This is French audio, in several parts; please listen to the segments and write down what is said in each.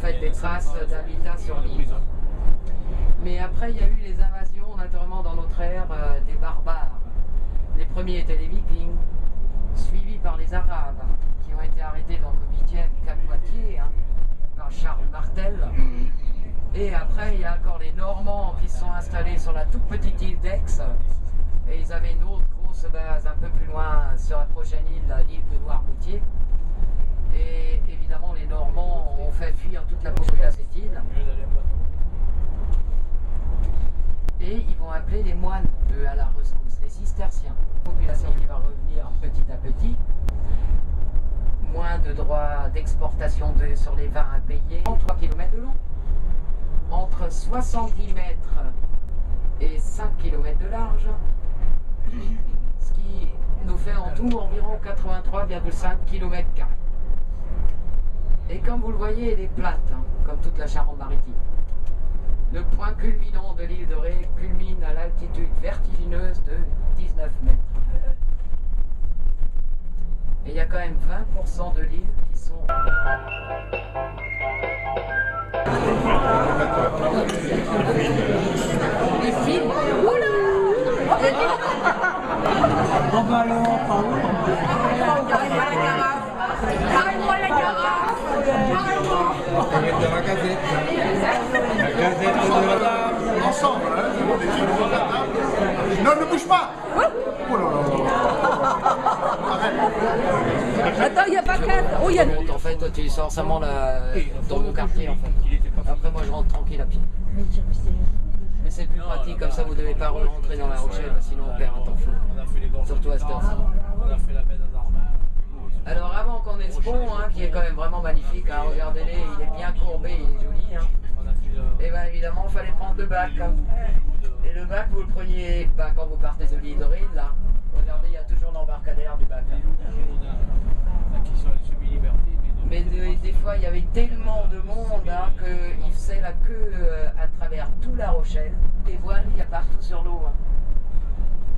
fait des traces d'habitat sur l'île. Mais après, il y a eu les invasions, naturellement, dans notre ère, des barbares. Les premiers étaient les Vikings, suivis par les Arabes, qui ont été arrêtés donc au 8e Cap Poitiers, hein, par Charles Martel. Et après, il y a encore les Normands qui se sont installés sur la toute petite île d'Aix. Et ils avaient une autre grosse base un peu plus loin sur la prochaine île, l'île de Noirmoutier. Et évidemment, les Normands ont fait fuir toute la population de cette île. Et ils vont appeler les moines, eux, à la rescousse, les cisterciens. Population qui va revenir petit à petit. Moins de droits d'exportation sur les vins à payer. 3 km de long. Entre 70 mètres et 5 km de large. Ce qui nous fait en tout environ 83,5 km². Et comme vous le voyez, elle est plate, hein, comme toute la Charente-Maritime. Le point culminant de l'île de Ré culmine à l'altitude vertigineuse de 19 mètres. Et il y a quand même 20% de l'île qui sont... Les films. Bon bah alors, par où? Carrément la carafe. De la gazette. La gazette de madame. Ensemble, hein. Non, ne bouge pas. Oh là là. Attends, il n'y a pas quatre. Oh, il y a... En fait, toi, tu sors seulement dans mon quartier, en fait. Après, moi, je rentre tranquille à pied. Mais c'est plus pratique, comme ça, vous ne devez pas rentrer dans la Rochelle, sinon on perd un temps fou. Surtout à cette heure-ci. On a fait la baie d'Azarma. Alors, avant qu'on ait ce pont, hein, qui est quand même vraiment magnifique, hein, regardez-les, il est bien courbé, il est joli. Hein. Et bien, évidemment, il fallait prendre le bac. Hein. Et le bac, vous le preniez quand vous partez de l'île de Ré, là. Regardez, il y a toujours l'embarcadère du bac. Hein. Mais des fois, il y avait tellement de monde hein, qu'ils faisaient la queue à travers toute la Rochelle. Les voiles, il y a partout sur l'eau. Hein.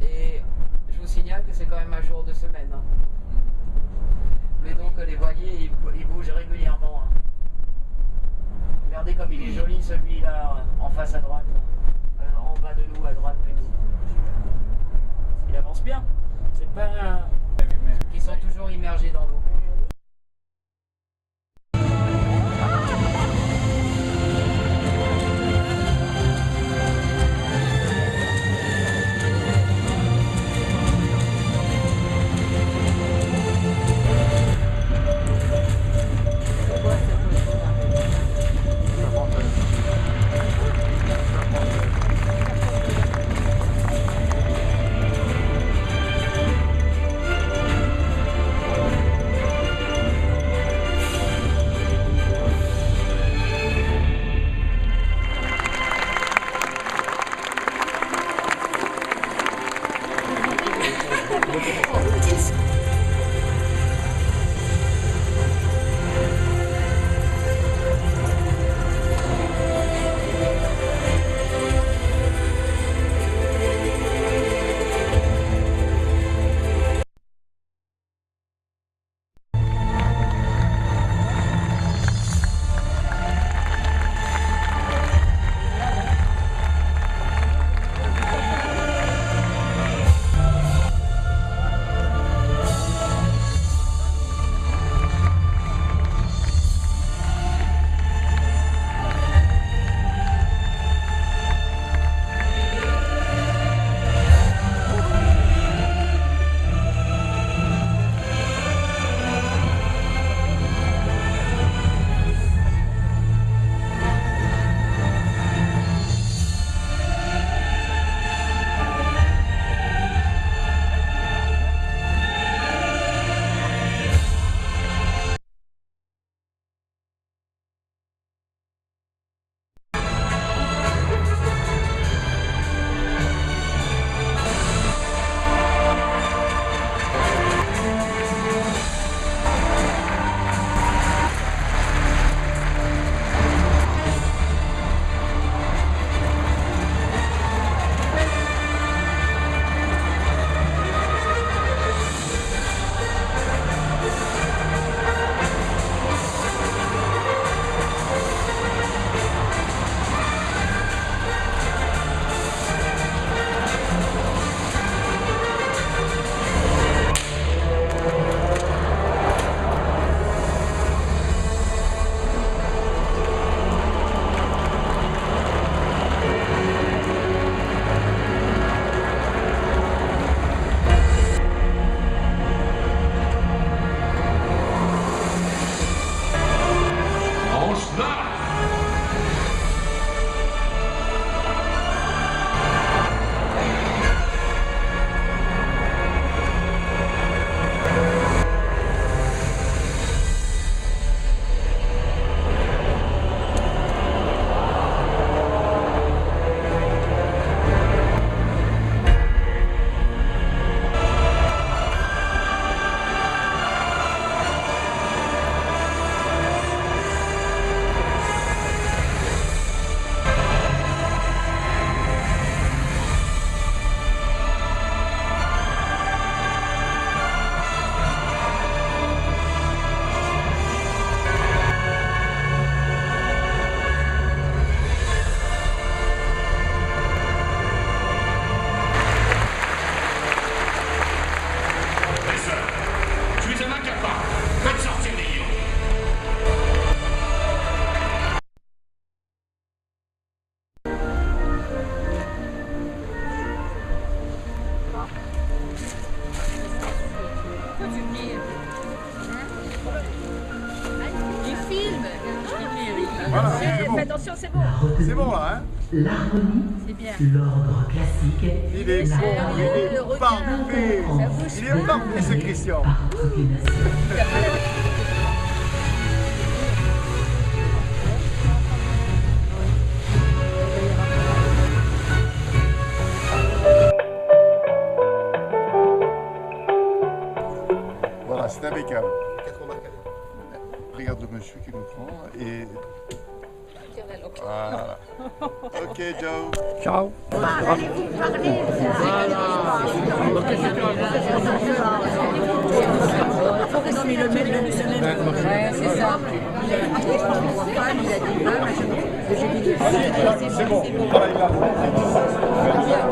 Et je vous signale que c'est quand même un jour de semaine. Hein. Mais donc, les voiliers, ils bougent régulièrement. Hein. Regardez comme il est joli, celui-là, en face à droite. En bas de nous, à droite plutôt. Il avance bien. C'est pas... Ils sont toujours immergés dans l'eau. C'est bon là, hein? L'harmonie, l'ordre classique, Il est bon, il est parfait. Il est parfait ce Christian. par toutes les nations. Voilà, c'est impeccable. Regarde le monsieur qui nous prend et... Voilà. Ok, Joe. Ciao. Ouais, c'est ça. C'est bon. Voilà, il a.